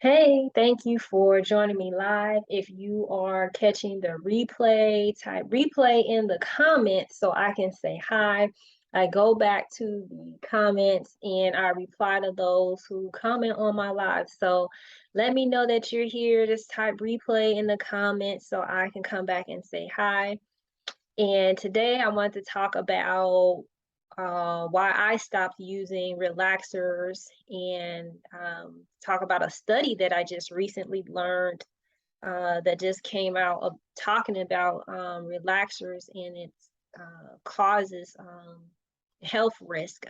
Hey, thank you for joining me live. If you are catching the replay, type replay in the comments so I can say hi. I go back to the comments and I reply to those who comment on my live. So let me know that you're here. Just type replay in the comments so I can come back and say hi. And today I want to talk about why I stopped using relaxers and talk about a study that I just recently learned that just came out of talking about relaxers and its causes health risk.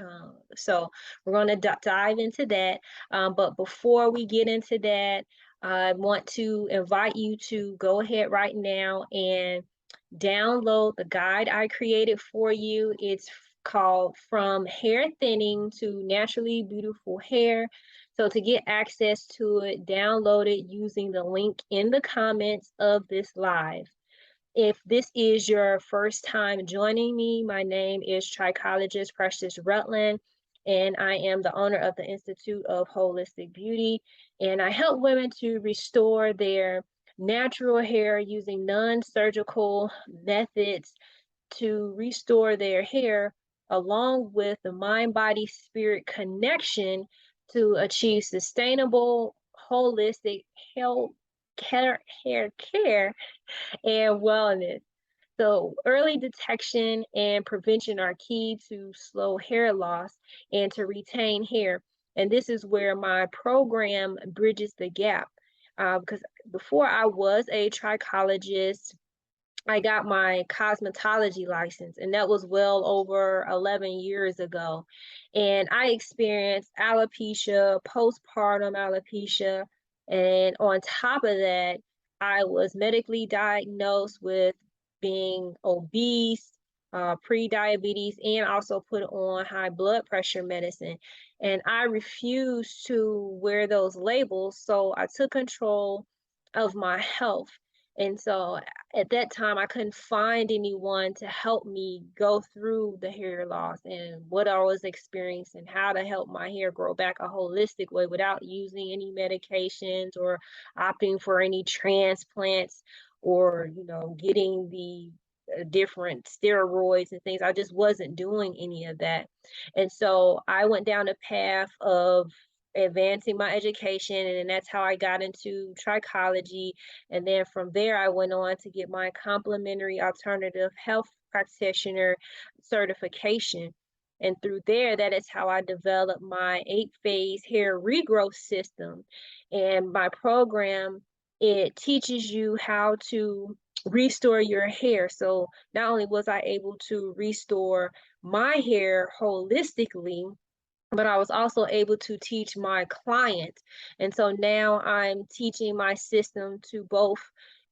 So we're going to dive into that. But before we get into that, I want to invite you to go ahead right now and download the guide I created for you. It's called From Hair Thinning to Naturally Beautiful Hair. So to get access to it, download it using the link in the comments of this live. If this is your first time joining me, my name is Trichologist Precious Rutland, and I am the owner of the Institute of Holistic Beauty. And I help women to restore their natural hair using non-surgical methods to restore their hair, along with the mind, body, spirit connection to achieve sustainable, holistic health hair care and wellness. So early detection and prevention are key to slow hair loss and to retain hair. And this is where my program bridges the gap. Because before I was a trichologist, I got my cosmetology license, and that was well over 11 years ago. And I experienced alopecia, postpartum alopecia, and on top of that, I was medically diagnosed with being obese, pre-diabetes, and also put on high blood pressure medicine. And I refused to wear those labels, so I took control of my health. And so at that time, I couldn't find anyone to help me go through the hair loss and what I was experiencing, how to help my hair grow back a holistic way without using any medications or opting for any transplants or, getting the different steroids and things. I just wasn't doing any of that. And so I went down the path of advancing my education, and that's how I got into trichology. And then from there, I went on to get my complementary alternative health practitioner certification. And through there, that is how I developed my 8-phase hair regrowth system. And my program, it teaches you how to restore your hair. So not only was I able to restore my hair holistically, but I was also able to teach my clients. And so now I'm teaching my system to both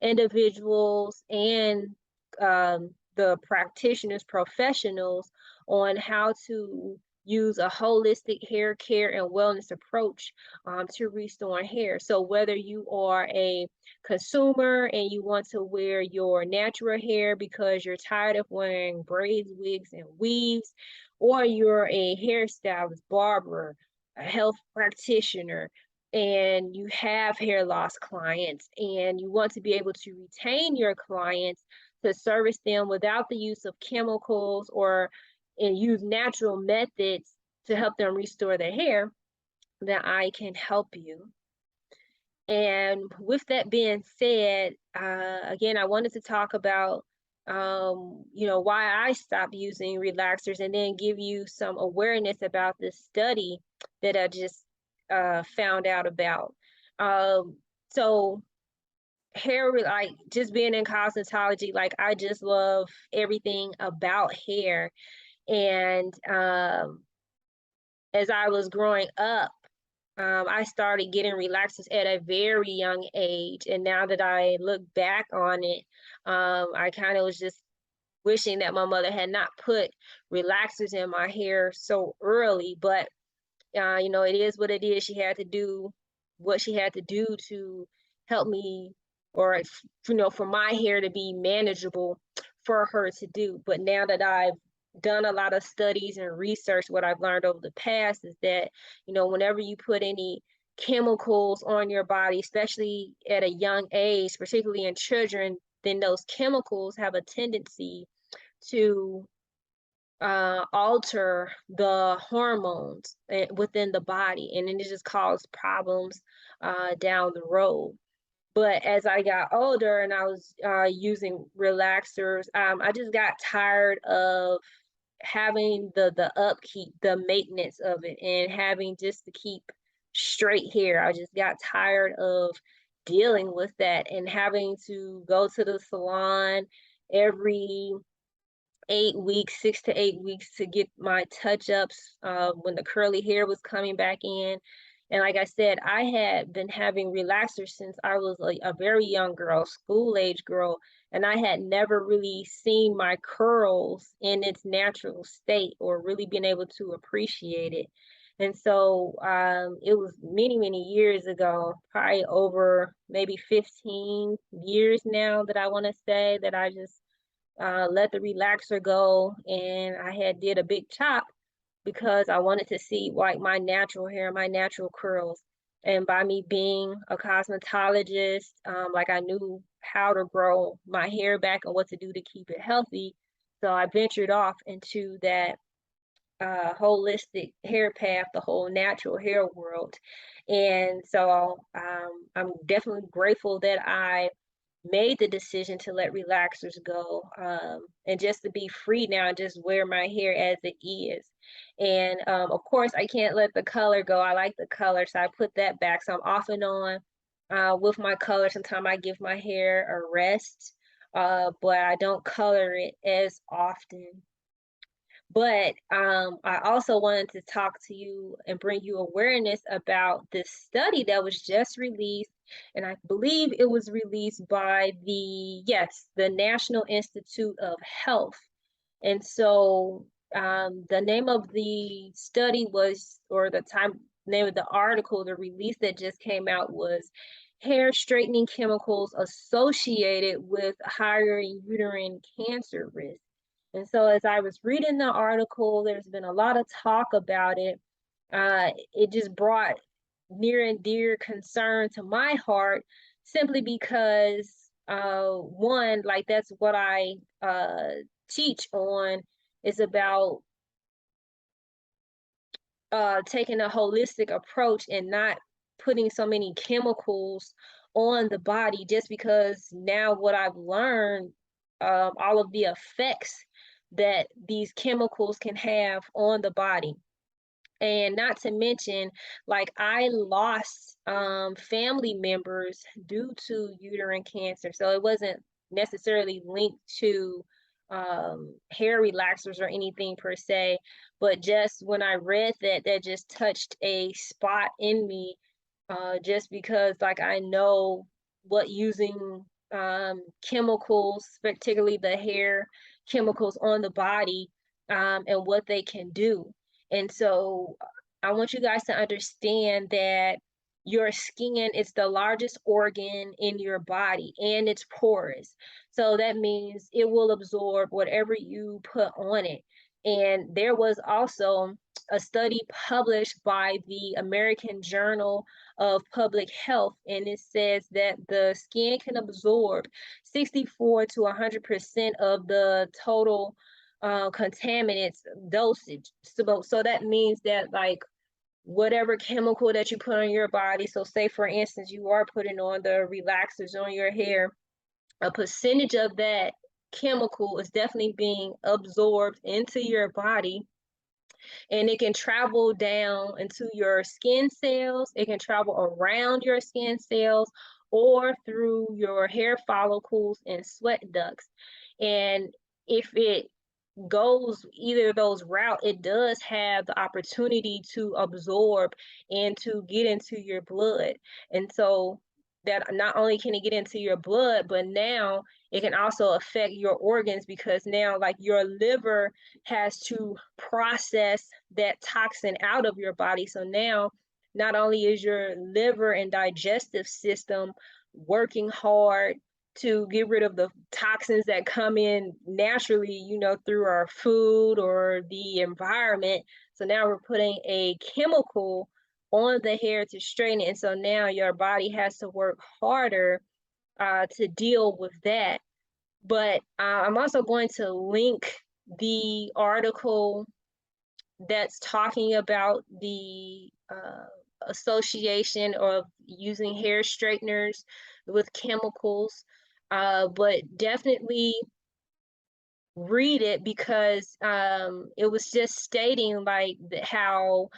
individuals and the practitioners, professionals, on how to use a holistic hair care and wellness approach to restoring hair. So whether you are a consumer and you want to wear your natural hair because you're tired of wearing braids, wigs, and weaves, or you're a hairstylist, barber, a health practitioner, and you have hair loss clients and you want to be able to retain your clients to service them without the use of chemicals or and use natural methods to help them restore their hair, then I can help you. And with that being said, again, I wanted to talk about, why I stopped using relaxers and then give you some awareness about this study that I just found out about. So hair, like just being in cosmetology, like I just love everything about hair. And as I was growing up, I started getting relaxers at a very young age. And now that I look back on it, I kind of was just wishing that my mother had not put relaxers in my hair so early. But, it is what it is. She had to do what she had to do to help me, or, for my hair to be manageable for her to do. But now that I've done a lot of studies and research, what I've learned over the past is that, whenever you put any chemicals on your body, especially at a young age, particularly in children, then those chemicals have a tendency to alter the hormones within the body, and then it just causes problems down the road. But as I got older and I was using relaxers, I just got tired of having the upkeep, the maintenance of it, and having just to keep straight hair. I just got tired of dealing with that and having to go to the salon every 8 weeks, 6 to 8 weeks to get my touch ups when the curly hair was coming back in. And like I said, I had been having relaxers since I was a very young girl, school age girl, and I had never really seen my curls in its natural state or really been able to appreciate it. And so it was many, many years ago, probably over maybe 15 years now that I want to say that I just let the relaxer go, and I had did a big chop because I wanted to see like my natural hair, my natural curls. And by me being a cosmetologist, like I knew how to grow my hair back and what to do to keep it healthy. So I ventured off into that holistic hair path, the whole natural hair world. And so I'm definitely grateful that I made the decision to let relaxers go, and just to be free now and just wear my hair as it is. And of course, I can't let the color go. I like the color, so I put that back. So I'm off and on with my color. Sometimes I give my hair a rest, but I don't color it as often. But I also wanted to talk to you and bring you awareness about this study that was just released. And I believe it was released by the National Institute of Health. And so the name of the study was, or the name of the article, the release that just came out was hair straightening chemicals associated with higher uterine cancer risk. And so as I was reading the article, there's been a lot of talk about it. It just brought near and dear concern to my heart simply because one, like that's what I teach on, is about taking a holistic approach and not putting so many chemicals on the body, just because now what I've learned, all of the effects that these chemicals can have on the body. And not to mention, like I lost family members due to uterine cancer. So it wasn't necessarily linked to hair relaxers or anything per se, but just when I read that, that just touched a spot in me, just because like I know what using chemicals, particularly the hair chemicals on the body, and what they can do. And so I want you guys to understand that your skin is the largest organ in your body and it's porous. So that means it will absorb whatever you put on it. And there was also a study published by the American Journal of Public Health, and it says that the skin can absorb 64 to 100% of the total contaminants dosage. So that means that like whatever chemical that you put on your body, so say for instance you are putting on the relaxers on your hair, a percentage of that chemical is definitely being absorbed into your body, and it can travel down into your skin cells, it can travel around your skin cells, or through your hair follicles and sweat ducts. And if it goes either of those route, it does have the opportunity to absorb and to get into your blood. And so that not only can it get into your blood, but now it can also affect your organs, because now like your liver has to process that toxin out of your body. So now not only is your liver and digestive system working hard to get rid of the toxins that come in naturally, through our food or the environment. So now we're putting a chemical on the hair to straighten it. And so now your body has to work harder to deal with that. But I'm also going to link the article that's talking about the association of using hair straighteners with chemicals. But definitely read it, because it was just stating like how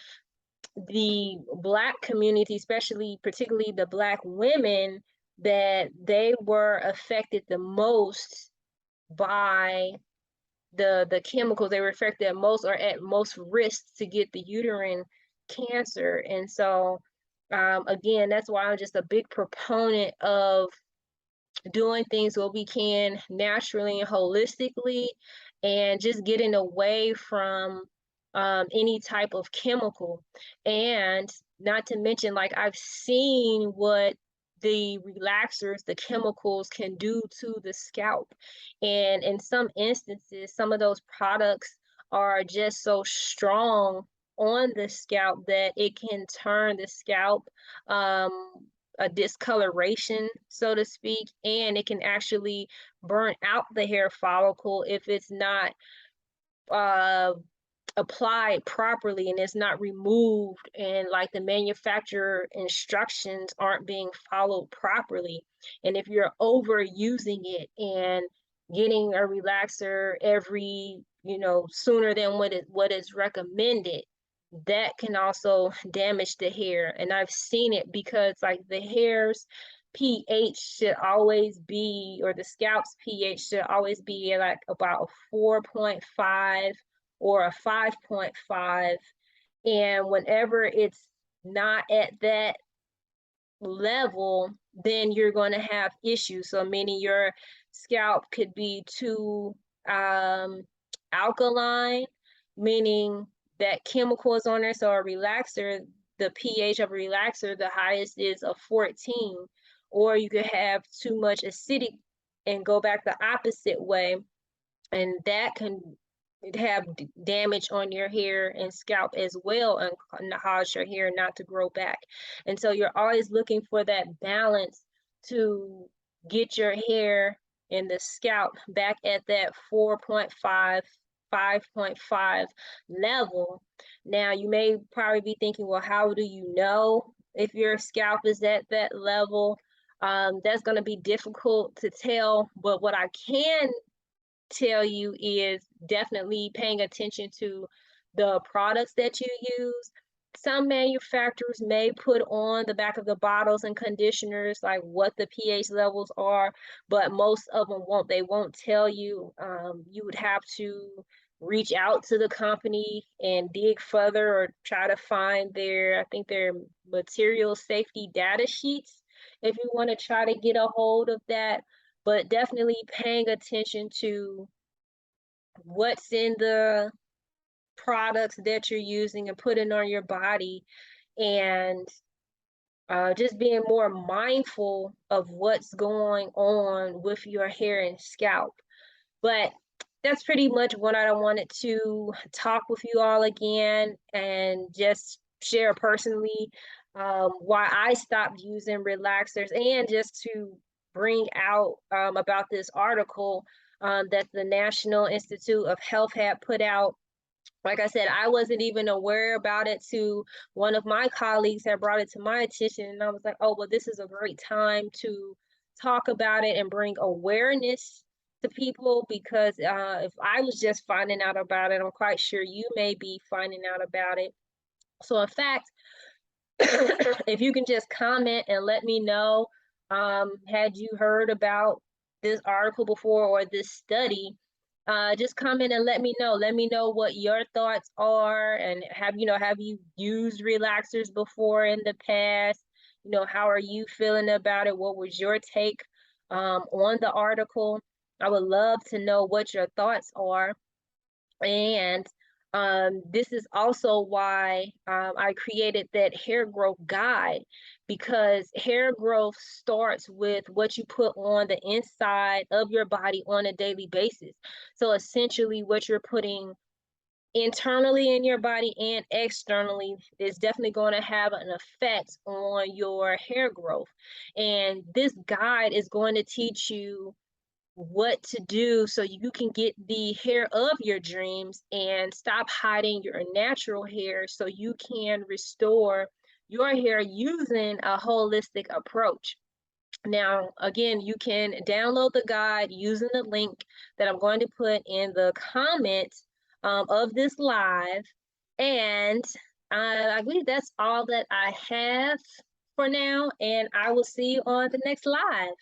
the Black community, especially particularly the Black women, that they were affected the most by the chemicals. They were affected at most, or at most risk to get the uterine cancer. And so again, that's why I'm just a big proponent of doing things what we can naturally and holistically, and just getting away from any type of chemical. And not to mention, like, I've seen what the relaxers, the chemicals, can do to the scalp. And in some instances, some of those products are just so strong on the scalp that it can turn the scalp um, a discoloration, so to speak, and it can actually burn out the hair follicle if it's not uh, applied properly and it's not removed, and like the manufacturer instructions aren't being followed properly. And if you're overusing it and getting a relaxer every, sooner than what is recommended, that can also damage the hair. And I've seen it, because like the hair's pH should always be, or the scalp's pH should always be like about a 4.5 or a 5.5. And whenever it's not at that level, then you're going to have issues. So meaning your scalp could be too alkaline, meaning that chemical is on there. So a relaxer, the pH of a relaxer, the highest is a 14. Or you could have too much acidic and go back the opposite way, and that can have damage on your hair and scalp as well, and cause your hair not to grow back. And so you're always looking for that balance to get your hair and the scalp back at that 4.5, 5.5 level. Now, you may probably be thinking, well, how do you know if your scalp is at that level? That's going to be difficult to tell, but what I can tell you is definitely paying attention to the products that you use. Some manufacturers may put on the back of the bottles and conditioners like what the pH levels are, but most of them won't. They won't tell you. You would have to reach out to the company and dig further, or try to find I think their material safety data sheets, if you want to try to get a hold of that. But definitely paying attention to what's in the products that you're using and putting on your body, and just being more mindful of what's going on with your hair and scalp. But that's pretty much what I wanted to talk with you all again, and just share personally why I stopped using relaxers, and just to bring out about this article that the National Institute of Health had put out. Like I said, I wasn't even aware about it to one of my colleagues had brought it to my attention, and I was like, oh, well, this is a great time to talk about it and bring awareness to people, because if I was just finding out about it, I'm quite sure you may be finding out about it. So in fact, if you can just comment and let me know, had you heard about this article before or this study, just comment and let me know. Let me know what your thoughts are, and have you used relaxers before in the past? How are you feeling about it? What was your take on the article? I would love to know what your thoughts are. And this is also why I created that hair growth guide, because hair growth starts with what you put on the inside of your body on a daily basis. So essentially, what you're putting internally in your body and externally, is definitely going to have an effect on your hair growth. And this guide is going to teach you what to do so you can get the hair of your dreams and stop hiding your natural hair so you can restore your hair using a holistic approach. Now, again, you can download the guide using the link that I'm going to put in the comments of this live. And I believe that's all that I have for now. And I will see you on the next live.